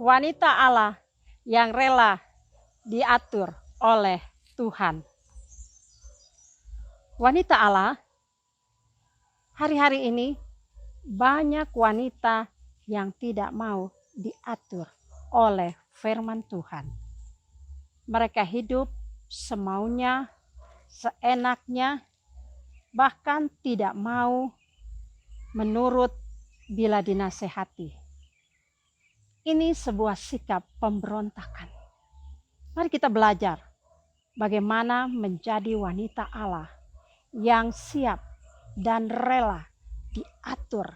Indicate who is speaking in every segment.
Speaker 1: wanita Allah yang rela diatur oleh Tuhan. Wanita Allah, hari-hari ini banyak wanita yang tidak mau diatur oleh firman Tuhan. Mereka hidup semaunya, seenaknya, bahkan tidak mau menurut bila dinasehati. Ini sebuah sikap pemberontakan. Mari kita belajar bagaimana menjadi wanita Allah yang siap dan rela diatur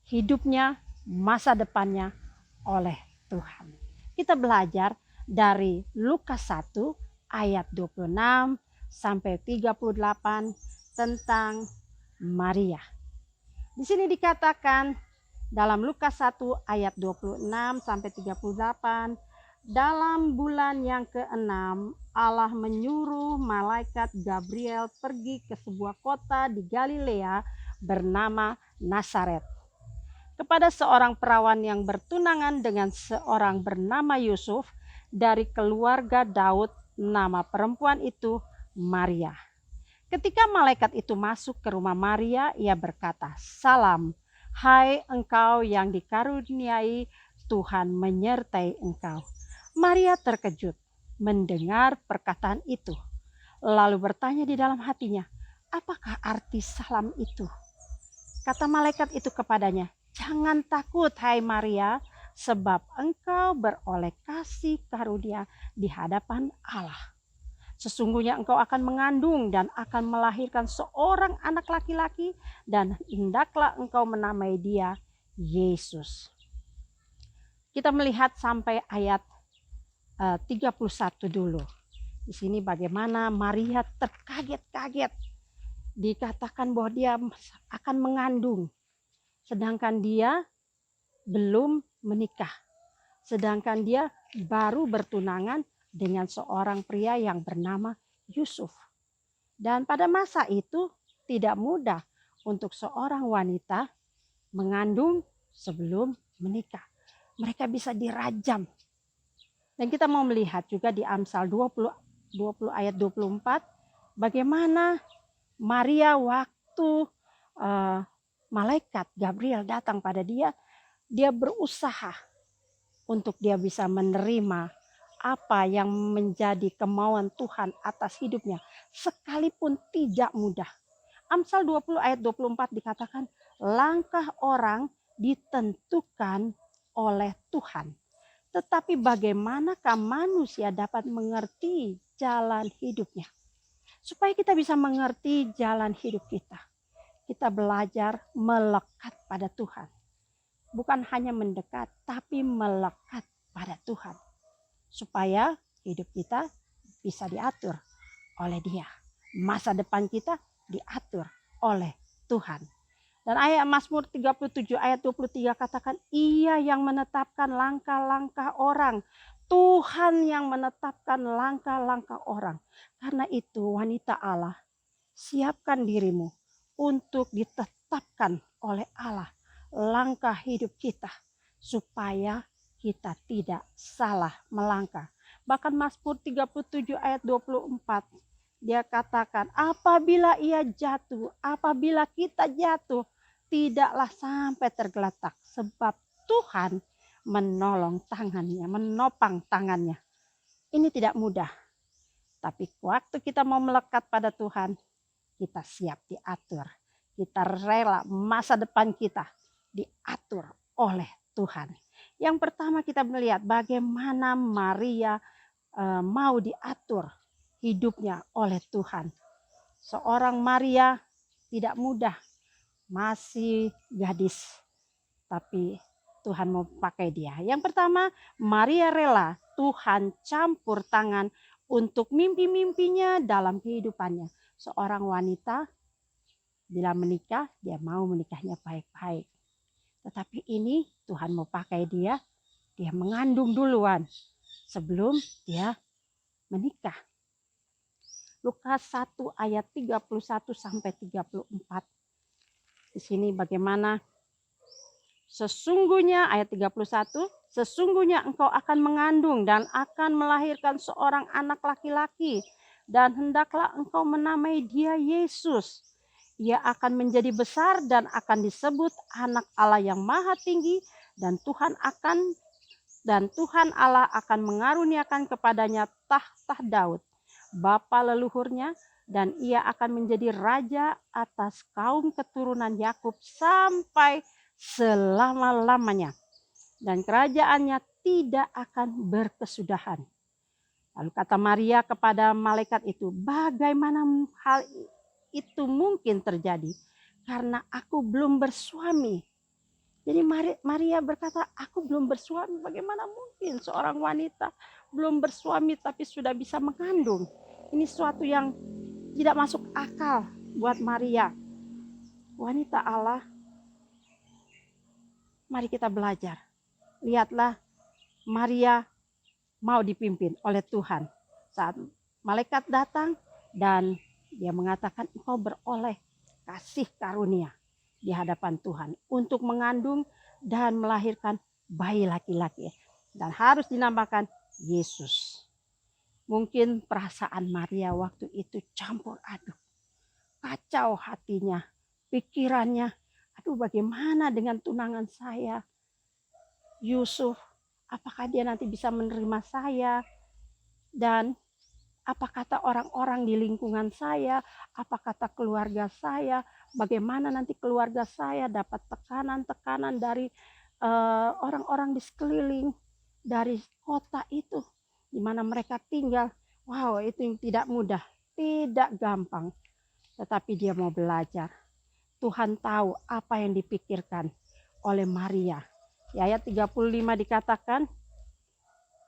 Speaker 1: hidupnya, masa depannya oleh Tuhan. Kita belajar dari Lukas 1 ayat 26 sampai 38 tentang Maria. Di sini dikatakan dalam Lukas 1 ayat 26 sampai 38, dalam bulan yang ke-6 Allah menyuruh malaikat Gabriel pergi ke sebuah kota di Galilea bernama Nazaret, kepada seorang perawan yang bertunangan dengan seorang bernama Yusuf dari keluarga Daud. Nama perempuan itu Maria. Ketika malaikat itu masuk ke rumah Maria, ia berkata, "Salam, hai engkau yang dikaruniai, Tuhan menyertai engkau." Maria terkejut mendengar perkataan itu, lalu bertanya di dalam hatinya, "Apakah arti salam itu?" Kata malaikat itu kepadanya, "Jangan takut, hai Maria, sebab engkau beroleh kasih karunia di hadapan Allah. Sesungguhnya engkau akan mengandung dan akan melahirkan seorang anak laki-laki, dan hendaklah engkau menamai dia Yesus." Kita melihat sampai ayat 31 dulu. Di sini bagaimana Maria terkaget-kaget. Dikatakan bahwa dia akan mengandung, sedangkan dia belum menikah. Sedangkan dia baru bertunangan dengan seorang pria yang bernama Yusuf. Dan pada masa itu tidak mudah untuk seorang wanita mengandung sebelum menikah. Mereka bisa dirajam. Dan kita mau melihat juga di Amsal 20 ayat 24 bagaimana Maria waktu malaikat Gabriel datang pada dia, dia berusaha untuk dia bisa menerima apa yang menjadi kemauan Tuhan atas hidupnya, sekalipun tidak mudah. Amsal 20 ayat 24 dikatakan, langkah orang ditentukan oleh Tuhan, tetapi bagaimanakah manusia dapat mengerti jalan hidupnya? Supaya kita bisa mengerti jalan hidup kita, kita belajar melekat pada Tuhan. Bukan hanya mendekat, tapi melekat pada Tuhan. Supaya hidup kita bisa diatur oleh Dia. Masa depan kita diatur oleh Tuhan. Dan ayat Mazmur 37 ayat 23 katakan, Ia yang menetapkan langkah-langkah orang. Tuhan yang menetapkan langkah-langkah orang. Karena itu wanita Allah, siapkan dirimu untuk ditetapkan oleh Allah langkah hidup kita, supaya kita tidak salah melangkah. Bahkan Mazmur 37 ayat 24, dia katakan, apabila ia jatuh, apabila kita jatuh, tidaklah sampai tergeletak, sebab Tuhan menolong tangannya, menopang tangannya. Ini tidak mudah, tapi waktu kita mau melekat pada Tuhan, kita siap diatur. Kita rela masa depan kita diatur oleh Tuhan. Yang pertama kita melihat bagaimana Maria mau diatur hidupnya oleh Tuhan. Seorang Maria tidak mudah, masih gadis, tapi Tuhan mau pakai dia. Yang pertama, Maria rela Tuhan campur tangan untuk mimpi-mimpinya dalam kehidupannya. Seorang wanita bila menikah, dia mau menikahnya baik-baik. Tetapi ini Tuhan mau pakai dia mengandung duluan sebelum dia menikah. Lukas 1 ayat 31 sampai 34. Di sini bagaimana sesungguhnya ayat 31, Sesungguhnya engkau akan mengandung dan akan melahirkan seorang anak laki-laki, dan hendaklah engkau menamai dia Yesus. Ia akan menjadi besar dan akan disebut anak Allah yang maha tinggi, dan Tuhan Allah akan mengaruniakan kepadanya tahta Daud, bapa leluhurnya, dan ia akan menjadi raja atas kaum keturunan Yakub sampai selama-lamanya. Dan kerajaannya tidak akan berkesudahan. Lalu kata Maria kepada malaikat itu, bagaimana hal itu mungkin terjadi? Karena aku belum bersuami. Jadi Maria berkata, aku belum bersuami, bagaimana mungkin seorang wanita belum bersuami tapi sudah bisa mengandung? Ini suatu yang tidak masuk akal buat Maria. Wanita Allah, mari kita belajar. Lihatlah, Maria mau dipimpin oleh Tuhan. Saat malaikat datang dan dia mengatakan engkau beroleh kasih karunia di hadapan Tuhan untuk mengandung dan melahirkan bayi laki-laki. Dan harus dinamakan Yesus. Mungkin perasaan Maria waktu itu campur aduk. Kacau hatinya, pikirannya. Aduh, bagaimana dengan tunangan saya? Yusuf, apakah dia nanti bisa menerima saya? Dan apa kata orang-orang di lingkungan saya? Apa kata keluarga saya? Bagaimana nanti keluarga saya dapat tekanan-tekanan dari orang-orang di sekeliling, dari kota itu, di mana mereka tinggal. Wow, itu yang tidak mudah, tidak gampang. Tetapi dia mau belajar. Tuhan tahu apa yang dipikirkan oleh Maria. Di ayat 35 dikatakan,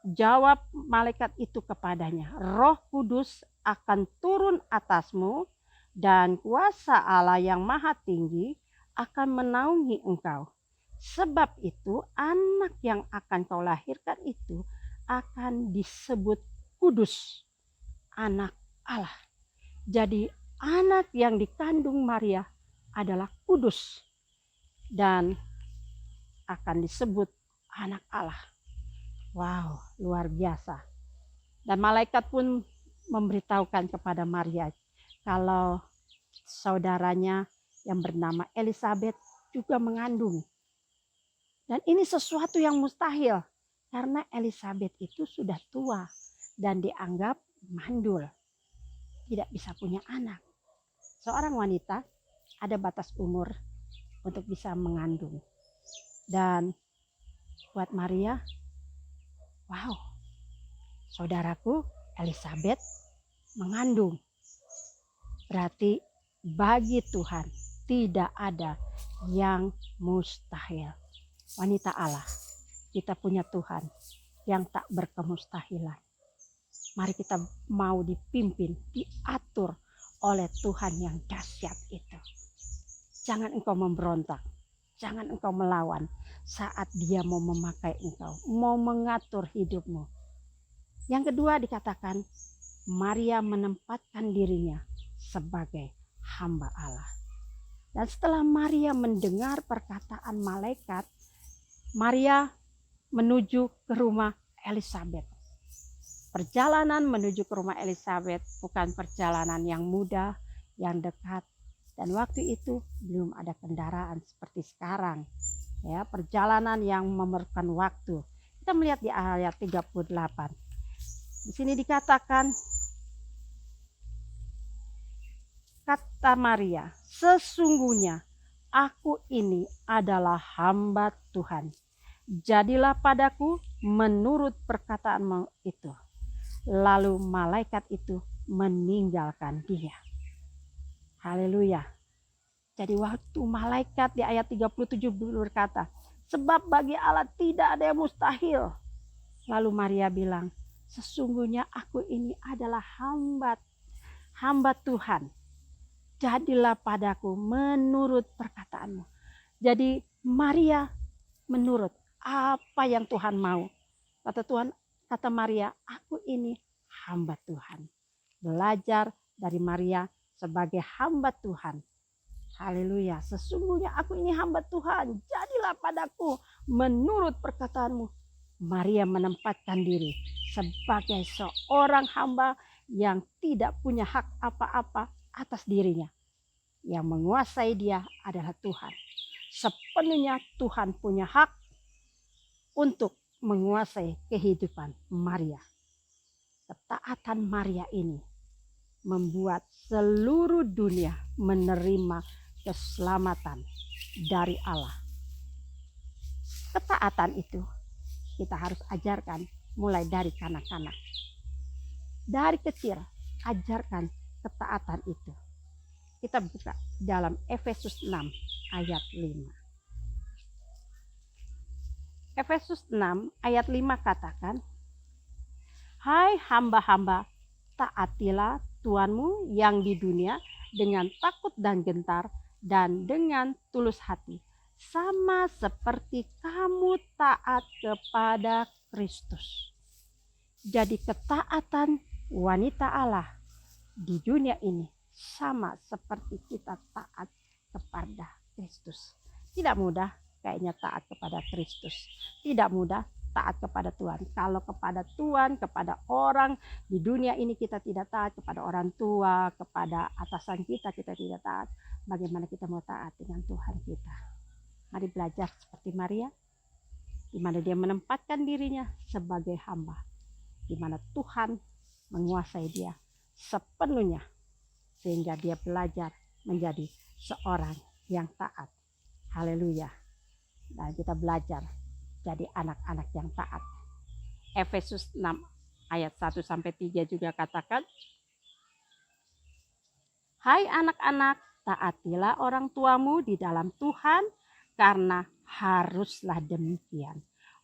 Speaker 1: jawab malaikat itu kepadanya, Roh Kudus akan turun atasmu dan kuasa Allah yang maha tinggi akan menaungi engkau. Sebab itu anak yang akan kau lahirkan itu akan disebut kudus, anak Allah. Jadi anak yang dikandung Maria adalah kudus dan akan disebut anak Allah. Wow, luar biasa. Dan malaikat pun memberitahukan kepada Maria kalau saudaranya yang bernama Elisabet juga mengandung. Dan ini sesuatu yang mustahil karena Elisabet itu sudah tua dan dianggap mandul, tidak bisa punya anak. Seorang wanita ada batas umur untuk bisa mengandung. Dan buat Maria, wow, saudaraku Elisabet mengandung. Berarti bagi Tuhan tidak ada yang mustahil. Wanita Allah, kita punya Tuhan yang tak berkemustahilan. Mari kita mau dipimpin, diatur oleh Tuhan yang dahsyat itu. Jangan engkau memberontak. Jangan engkau melawan saat dia mau memakai engkau, mau mengatur hidupmu. Yang kedua dikatakan, Maria menempatkan dirinya sebagai hamba Allah. Dan setelah Maria mendengar perkataan malaikat, Maria menuju ke rumah Elisabet. Perjalanan menuju ke rumah Elisabet bukan perjalanan yang mudah, yang dekat. Dan waktu itu belum ada kendaraan seperti sekarang. Ya, perjalanan yang memerlukan waktu. Kita melihat di ayat 38. Di sini dikatakan, kata Maria, sesungguhnya aku ini adalah hamba Tuhan. Jadilah padaku menurut perkataanmu itu. Lalu malaikat itu meninggalkan dia. Haleluya. Jadi waktu malaikat di ayat 37 berkata, sebab bagi Allah tidak ada yang mustahil. Lalu Maria bilang, sesungguhnya aku ini adalah hamba Tuhan. Jadilah padaku menurut perkataanmu. Jadi Maria menurut apa yang Tuhan mau. Kata Maria, aku ini hamba Tuhan. Belajar dari Maria sebagai hamba Tuhan. Haleluya, sesungguhnya aku ini hamba Tuhan. Jadilah padaku menurut perkataanmu. Maria menempatkan diri sebagai seorang hamba yang tidak punya hak apa-apa atas dirinya. Yang menguasai dia adalah Tuhan. Sepenuhnya Tuhan punya hak untuk menguasai kehidupan Maria. Ketaatan Maria ini membuat seluruh dunia menerima keselamatan dari Allah. Ketaatan itu kita harus ajarkan mulai dari kanak-kanak. Dari kecil ajarkan ketaatan itu. Kita buka dalam Efesus 6 ayat 5. Efesus 6 ayat 5 katakan, "Hai hamba-hamba, taatilah Tuhanmu yang di dunia dengan takut dan gentar dan dengan tulus hati, sama seperti kamu taat kepada Kristus." Jadi ketaatan wanita Allah di dunia ini sama seperti kita taat kepada Kristus. Tidak mudah kayaknya taat kepada Kristus. Tidak mudah taat kepada Tuhan. Kalau kepada Tuhan, kepada orang di dunia ini kita tidak taat, kepada orang tua, kepada atasan kita tidak taat. Bagaimana kita mau taat dengan Tuhan kita? Mari belajar seperti Maria, di mana dia menempatkan dirinya sebagai hamba, di mana Tuhan menguasai dia sepenuhnya, sehingga dia belajar menjadi seorang yang taat. Haleluya. Dan kita belajar jadi anak-anak yang taat. Efesus 6 ayat 1-3 juga katakan, "Hai anak-anak, taatilah orang tuamu di dalam Tuhan, karena haruslah demikian.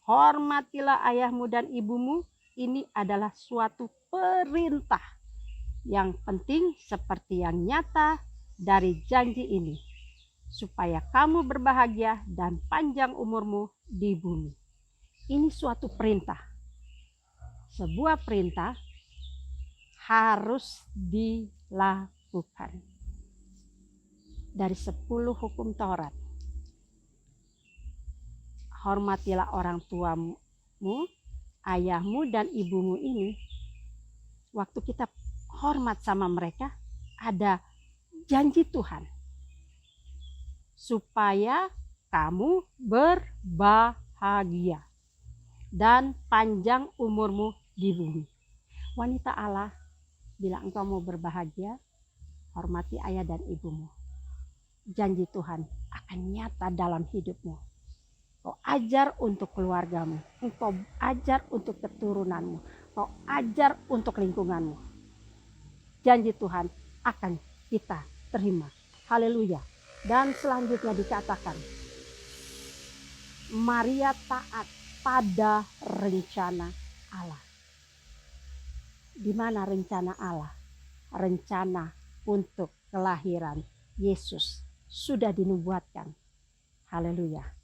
Speaker 1: Hormatilah ayahmu dan ibumu." Ini adalah suatu perintah yang penting seperti yang nyata dari janji ini, supaya kamu berbahagia dan panjang umurmu di bumi. Ini suatu perintah. Sebuah perintah harus dilakukan. Dari 10 hukum Taurat. Hormatilah orang tuamu, ayahmu dan ibumu ini. Waktu kita hormat sama mereka, ada janji Tuhan. Supaya kamu berbahagia dan panjang umurmu di bumi. Wanita Allah, bila engkau mau berbahagia, hormati ayah dan ibumu. Janji Tuhan akan nyata dalam hidupmu. Kau ajar untuk keluargamu, engkau ajar untuk keturunanmu, kau ajar untuk lingkunganmu. Janji Tuhan akan kita terima. Haleluya. Dan selanjutnya dikatakan, Maria taat pada rencana Allah. Di mana rencana Allah? Rencana untuk kelahiran Yesus sudah dinubuatkan. Haleluya.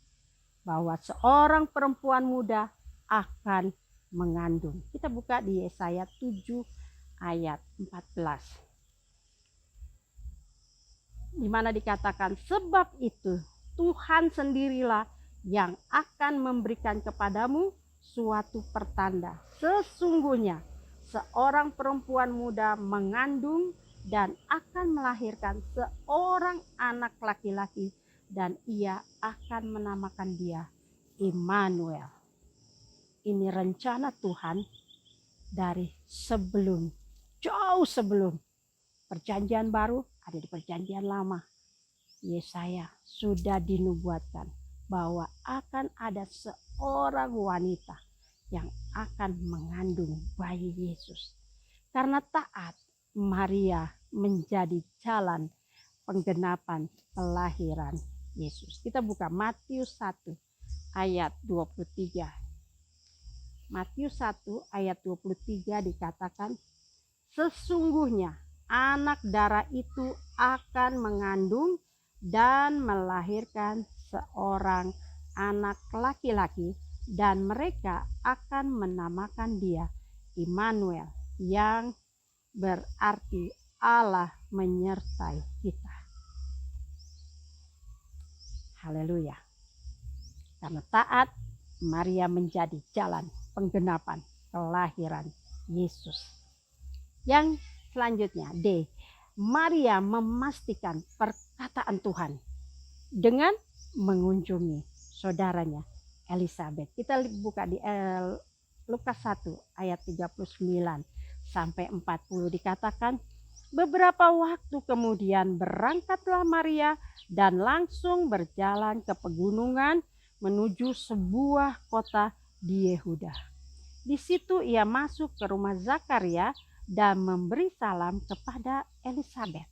Speaker 1: Bahwa seorang perempuan muda akan mengandung. Kita buka di Yesaya 7 ayat 14. Di mana dikatakan, sebab itu Tuhan sendirilah yang akan memberikan kepadamu suatu pertanda. Sesungguhnya seorang perempuan muda mengandung dan akan melahirkan seorang anak laki-laki, dan ia akan menamakan dia Immanuel. Ini rencana Tuhan dari sebelum, jauh sebelum perjanjian baru, ada di perjanjian lama. Yesaya sudah dinubuatkan bahwa akan ada seorang wanita yang akan mengandung bayi Yesus. Karena taat, Maria menjadi jalan penggenapan kelahiran Yesus. Kita buka Matius 1 ayat 23. Matius 1 ayat 23 dikatakan, sesungguhnya anak darah itu akan mengandung dan melahirkan seorang anak laki-laki, dan mereka akan menamakan dia Immanuel, yang berarti Allah menyertai kita. Haleluya. Karena taat, Maria menjadi jalan penggenapan kelahiran Yesus. Yang selanjutnya, D. Maria memastikan perkataan Tuhan dengan mengunjungi saudaranya Elizabeth. Kita buka di Lukas 1 ayat 39 sampai 40 dikatakan, beberapa waktu kemudian berangkatlah Maria dan langsung berjalan ke pegunungan menuju sebuah kota di Yehuda. Di situ ia masuk ke rumah Zakaria dan memberi salam kepada Elizabeth.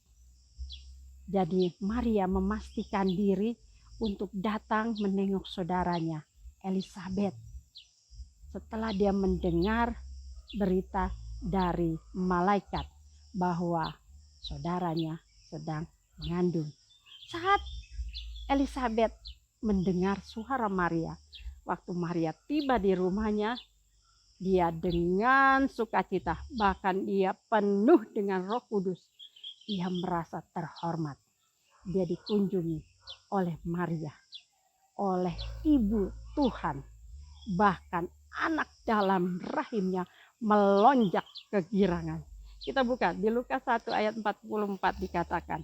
Speaker 1: Jadi Maria memastikan diri untuk datang menengok saudaranya Elizabeth setelah dia mendengar berita dari malaikat bahwa saudaranya sedang mengandung. Saat Elizabeth mendengar suara Maria, waktu Maria tiba di rumahnya, dia dengan sukacita, bahkan dia penuh dengan Roh Kudus. Ia merasa terhormat. Dia dikunjungi oleh Maria, oleh Ibu Tuhan. Bahkan anak dalam rahimnya melonjak kegirangan. Kita buka di Lukas 1 ayat 44 dikatakan,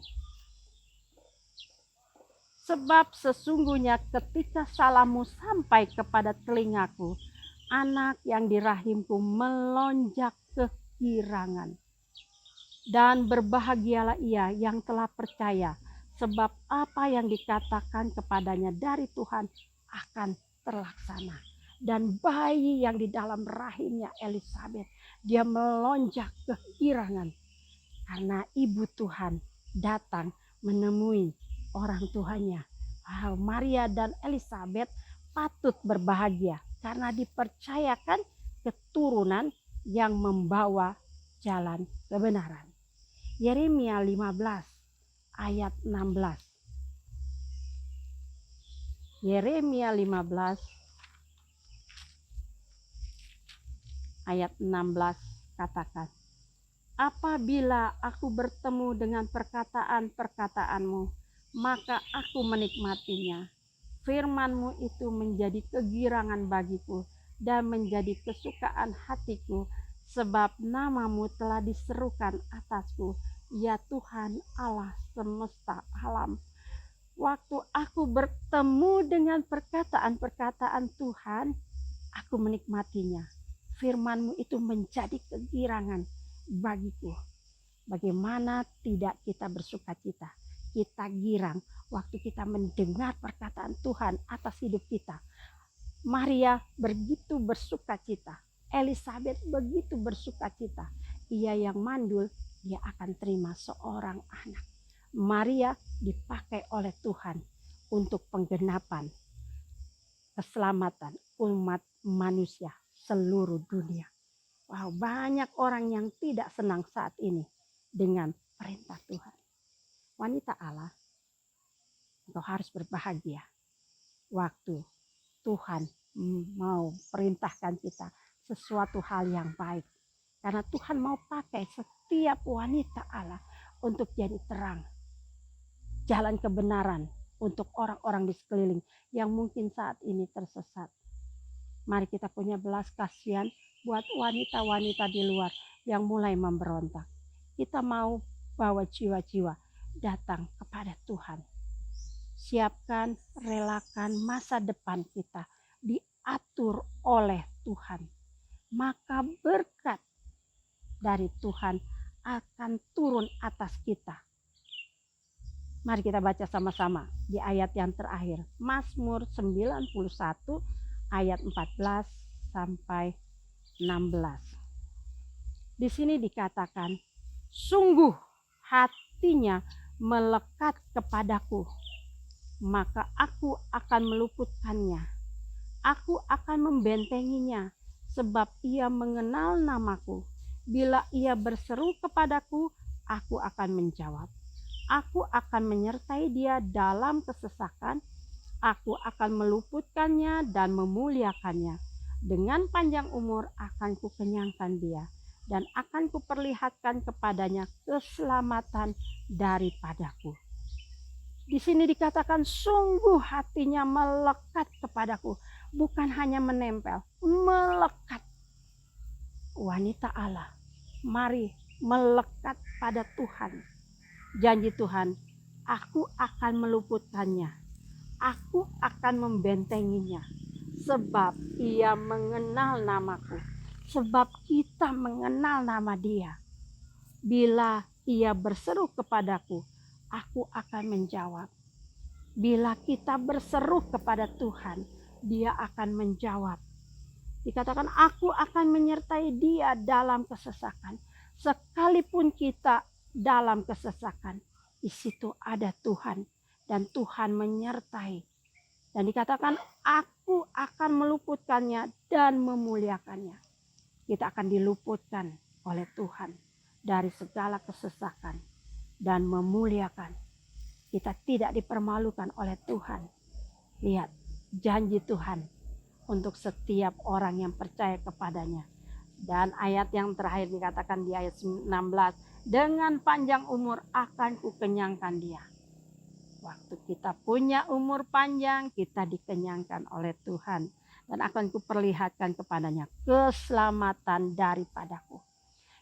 Speaker 1: sebab sesungguhnya ketika salammu sampai kepada telingaku, anak yang di rahimku melonjak kegirangan. Dan berbahagialah ia yang telah percaya, sebab apa yang dikatakan kepadanya dari Tuhan akan terlaksana. Dan bayi yang di dalam rahimnya Elizabeth, dia melonjak kegirangan karena Ibu Tuhan datang menemui orang tuanya. Maria dan Elizabeth patut berbahagia karena dipercayakan keturunan yang membawa jalan kebenaran. Yeremia 15 ayat 16. Yeremia 15 ayat 16 katakan, apabila aku bertemu dengan perkataan-perkataanmu, maka aku menikmatinya. Firman-Mu itu menjadi kegirangan bagiku dan menjadi kesukaan hatiku, sebab nama-Mu telah diserukan atasku, ya Tuhan Allah semesta alam. Waktu aku bertemu dengan perkataan-perkataan Tuhan, aku menikmatinya. Firman-Mu itu menjadi kegirangan bagiku. Bagaimana tidak kita bersukacita? Kita girang waktu kita mendengar perkataan Tuhan atas hidup kita. Maria begitu bersukacita. Elizabeth begitu bersukacita. Ia yang mandul, dia akan terima seorang anak. Maria dipakai oleh Tuhan untuk penggenapan keselamatan umat manusia seluruh dunia. Wow, banyak orang yang tidak senang saat ini dengan perintah Tuhan. Wanita Allah, engkau harus berbahagia waktu Tuhan mau perintahkan kita sesuatu hal yang baik. Karena Tuhan mau pakai setiap wanita Allah untuk jadi terang. Jalan kebenaran untuk orang-orang di sekeliling yang mungkin saat ini tersesat. Mari kita punya belas kasihan buat wanita-wanita di luar yang mulai memberontak. Kita mau bawa jiwa-jiwa datang kepada Tuhan. Siapkan, relakan masa depan kita diatur oleh Tuhan. Maka berkat dari Tuhan akan turun atas kita. Mari kita baca sama-sama di ayat yang terakhir. Mazmur 91 ayat 14 sampai 16. Di sini dikatakan, sungguh hatinya melekat kepadaku, maka aku akan meluputkannya. Aku akan membentenginya, sebab ia mengenal namaku. Bila ia berseru kepadaku, aku akan menjawab. Aku akan menyertai dia dalam kesesakan. Aku akan meluputkannya dan memuliakannya. Dengan panjang umur akan kukenyangkan dia, dan akan kuperlihatkan kepadanya keselamatan daripadaku. Di sini dikatakan sungguh hatinya melekat kepadaku. bukan hanya menempel, melekat. Wanita Allah, mari melekat pada Tuhan. Janji Tuhan, aku akan meluputkannya, aku akan membentenginya, sebab ia mengenal namaku, sebab kita mengenal nama dia. Bila ia berseru kepadaku, aku akan menjawab. Bila kita berseru kepada Tuhan, dia akan menjawab. Dikatakan aku akan menyertai dia dalam kesesakan. Sekalipun kita dalam kesesakan, di situ ada Tuhan dan Tuhan menyertai. Dan dikatakan aku akan meluputkannya dan memuliakannya. Kita akan diluputkan oleh Tuhan dari segala kesesakan dan memuliakan. Kita tidak dipermalukan oleh Tuhan. Lihat, janji Tuhan untuk setiap orang yang percaya kepadanya. Dan ayat yang terakhir dikatakan di ayat 16, dengan panjang umur akan kukenyangkan dia. Waktu kita punya umur panjang, kita dikenyangkan oleh Tuhan. Dan akan kuperlihatkan kepadanya keselamatan daripadaku.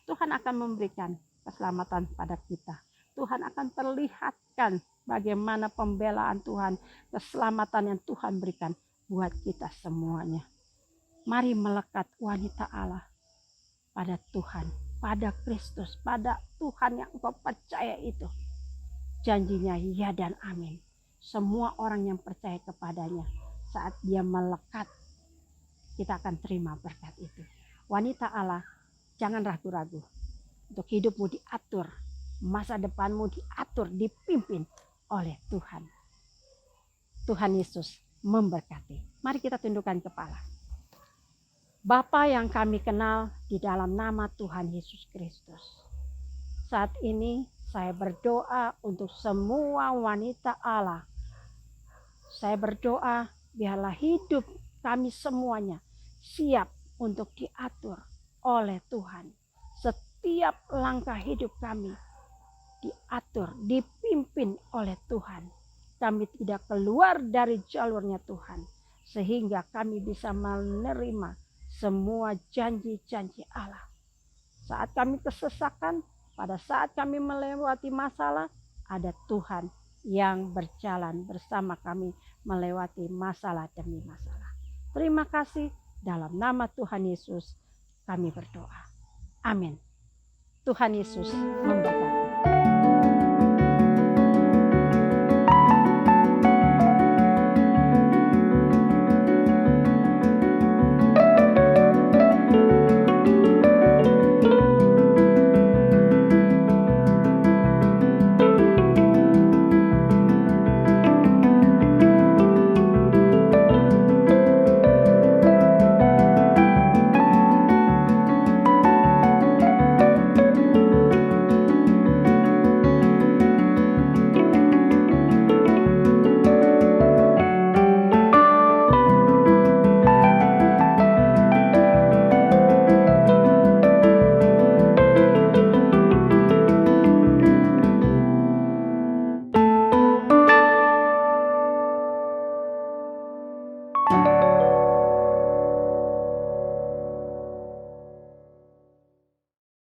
Speaker 1: Tuhan akan memberikan keselamatan pada kita. Tuhan akan perlihatkan bagaimana pembelaan Tuhan, keselamatan yang Tuhan berikan buat kita semuanya. Mari melekat wanita Allah pada Tuhan, pada Kristus, pada Tuhan yang engkau percaya itu. Janjinya ya dan amin. Semua orang yang percaya kepadanya, saat dia melekat, kita akan terima berkat itu. Wanita Allah, jangan ragu-ragu untuk hidupmu diatur, masa depanmu diatur, dipimpin oleh Tuhan. Tuhan Yesus memberkati. Mari kita tundukkan kepala. Bapa yang kami kenal di dalam nama Tuhan Yesus Kristus. Saat ini saya berdoa untuk semua wanita Allah. Saya berdoa biarlah hidup kami semuanya siap untuk diatur oleh Tuhan. Setiap langkah hidup kami diatur, dipimpin oleh Tuhan. Kami tidak keluar dari jalurnya Tuhan. Sehingga kami bisa menerima semua janji-janji Allah. Saat kami kesesakan, pada saat kami melewati masalah, ada Tuhan yang berjalan bersama kami melewati masalah demi masalah. Terima kasih, dalam nama Tuhan Yesus kami berdoa. Amin. Tuhan Yesus memberkati.